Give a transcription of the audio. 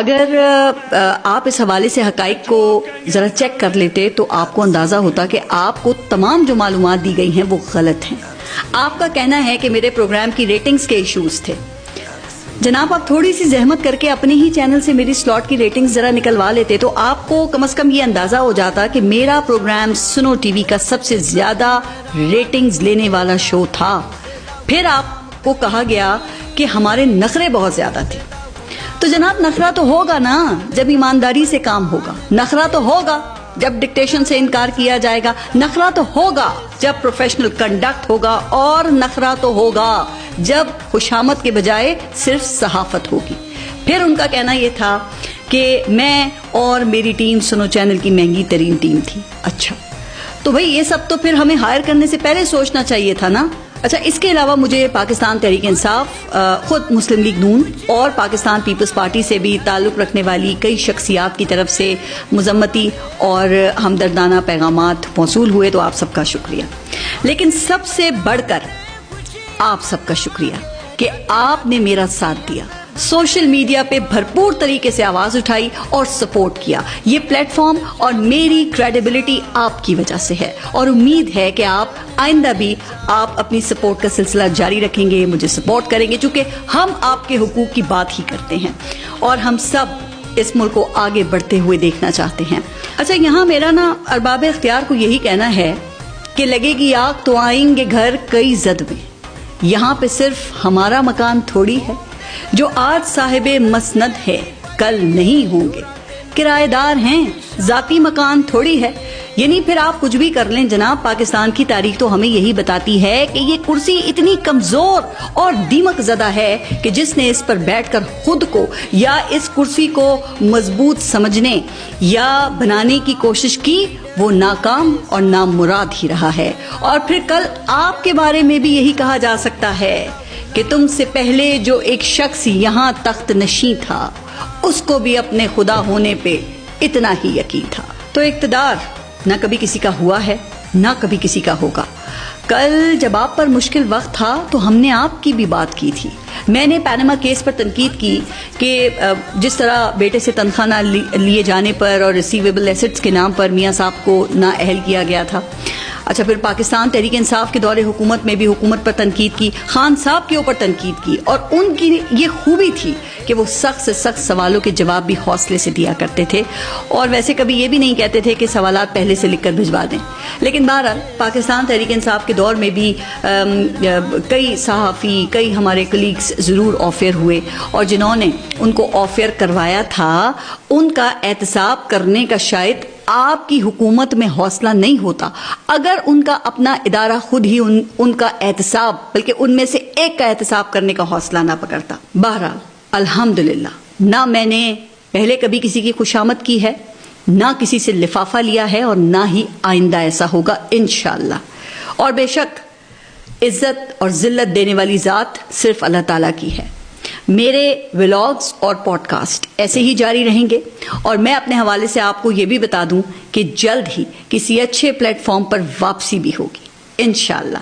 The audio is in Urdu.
اگر آپ اس حوالے سے حقائق کو ذرا چیک کر لیتے تو آپ کو اندازہ ہوتا کہ آپ کو تمام جو معلومات دی گئی ہیں وہ غلط ہیں. آپ کا کہنا ہے کہ میرے پروگرام کی ریٹنگز کے ایشوز تھے. جناب آپ تھوڑی سی زحمت کر کے اپنے ہی چینل سے میری سلاٹ کی ریٹنگز ذرا نکلوا لیتے تو آپ کو کم از کم یہ اندازہ ہو جاتا کہ میرا پروگرام سنو ٹی وی کا سب سے زیادہ ریٹنگز لینے والا شو تھا. پھر آپ کو کہا گیا کہ ہمارے نخرے بہت زیادہ تھے. تو جناب نخرہ تو ہوگا نا جب ایمانداری سے کام ہوگا، نخرہ تو ہوگا جب ڈکٹیشن سے انکار کیا جائے گا، نخرہ تو ہوگا جب پروفیشنل کنڈکٹ ہوگا، اور نخرہ تو ہوگا جب خوشامد کے بجائے صرف صحافت ہوگی. پھر ان کا کہنا یہ تھا کہ میں اور میری ٹیم سنو چینل کی مہنگی ترین ٹیم تھی. اچھا تو بھئی یہ سب تو پھر ہمیں ہائر کرنے سے پہلے سوچنا چاہیے تھا نا. اچھا اس کے علاوہ مجھے پاکستان تحریک انصاف، خود مسلم لیگ نون اور پاکستان پیپلز پارٹی سے بھی تعلق رکھنے والی کئی شخصیات کی طرف سے مذمتی اور ہمدردانہ پیغامات موصول ہوئے، تو آپ سب کا شکریہ. لیکن سب سے بڑھ کر آپ سب کا شکریہ کہ آپ نے میرا ساتھ دیا، سوشل میڈیا پہ بھرپور طریقے سے آواز اٹھائی اور سپورٹ کیا. یہ پلیٹ فارم اور میری کریڈیبلٹی آپ کی وجہ سے ہے، اور امید ہے کہ آپ آئندہ بھی آپ اپنی سپورٹ کا سلسلہ جاری رکھیں گے، مجھے سپورٹ کریں گے، چونکہ ہم آپ کے حقوق کی بات ہی کرتے ہیں اور ہم سب اس ملک کو آگے بڑھتے ہوئے دیکھنا چاہتے ہیں. اچھا یہاں میرا نا ارباب اختیار کو یہی کہنا ہے کہ لگے گی آگ تو آئیں گے گھر کئی زد میں. یہاں پہ صرف ہمارا مکان تھوڑی ہے، جو آج صاحب مسند ہے کل نہیں ہوں گے. کرایہ دار ہیں، ذاتی مکان تھوڑی ہے. یعنی پھر آپ کچھ بھی کر لیں جناب، پاکستان کی تاریخ تو ہمیں یہی بتاتی ہے کہ یہ کرسی اتنی کمزور اور دیمک زدہ ہے کہ جس نے اس پر بیٹھ کر خود کو یا اس کرسی کو مضبوط سمجھنے یا بنانے کی کوشش کی، وہ ناکام اور نامراد ہی رہا ہے. اور پھر کل آپ کے بارے میں بھی یہی کہا جا سکتا ہے کہ تم سے پہلے جو ایک شخص یہاں تخت نشین تھا، اس کو بھی اپنے خدا ہونے پہ اتنا ہی یقین تھا. تو اقتدار نہ کبھی کسی کا ہوا ہے، نہ کبھی کسی کا ہوگا. کل جب آپ پر مشکل وقت تھا تو ہم نے آپ کی بھی بات کی تھی. میں نے پینما کیس پر تنقید کی کہ جس طرح بیٹے سے تنخواہ نہ لیے جانے پر اور ریسیویبل ایسٹس کے نام پر میاں صاحب کو نااہل کیا گیا تھا. اچھا پھر پاکستان تحریک انصاف کے دور حکومت میں بھی حکومت پر تنقید کی، خان صاحب کے اوپر تنقید کی، اور ان کی یہ خوبی تھی کہ وہ سخت سے سخت سوالوں کے جواب بھی حوصلے سے دیا کرتے تھے، اور ویسے کبھی یہ بھی نہیں کہتے تھے کہ سوالات پہلے سے لکھ کر بھجوا دیں. لیکن بہرحال پاکستان تحریک انصاف کے دور میں بھی کئی صحافی، کئی ہمارے کلیگز ضرور آفیئر ہوئے، اور جنہوں نے ان کو آفیئر کروایا تھا ان کا احتساب کرنے کا شاید آپ کی حکومت میں حوصلہ نہیں ہوتا اگر ان کا اپنا ادارہ خود ہی ان کا احتساب، بلکہ ان میں سے ایک کا احتساب کرنے کا حوصلہ نہ پکڑتا. بہرحال الحمدللہ نہ میں نے پہلے کبھی کسی کی خوشامد کی ہے، نہ کسی سے لفافہ لیا ہے، اور نہ ہی آئندہ ایسا ہوگا انشاءاللہ. اور بے شک عزت اور ذلت دینے والی ذات صرف اللہ تعالیٰ کی ہے. میرے ولاگز اور پوڈ کاسٹ ایسے ہی جاری رہیں گے، اور میں اپنے حوالے سے آپ کو یہ بھی بتا دوں کہ جلد ہی کسی اچھے پلیٹ فارم پر واپسی بھی ہوگی انشاءاللہ.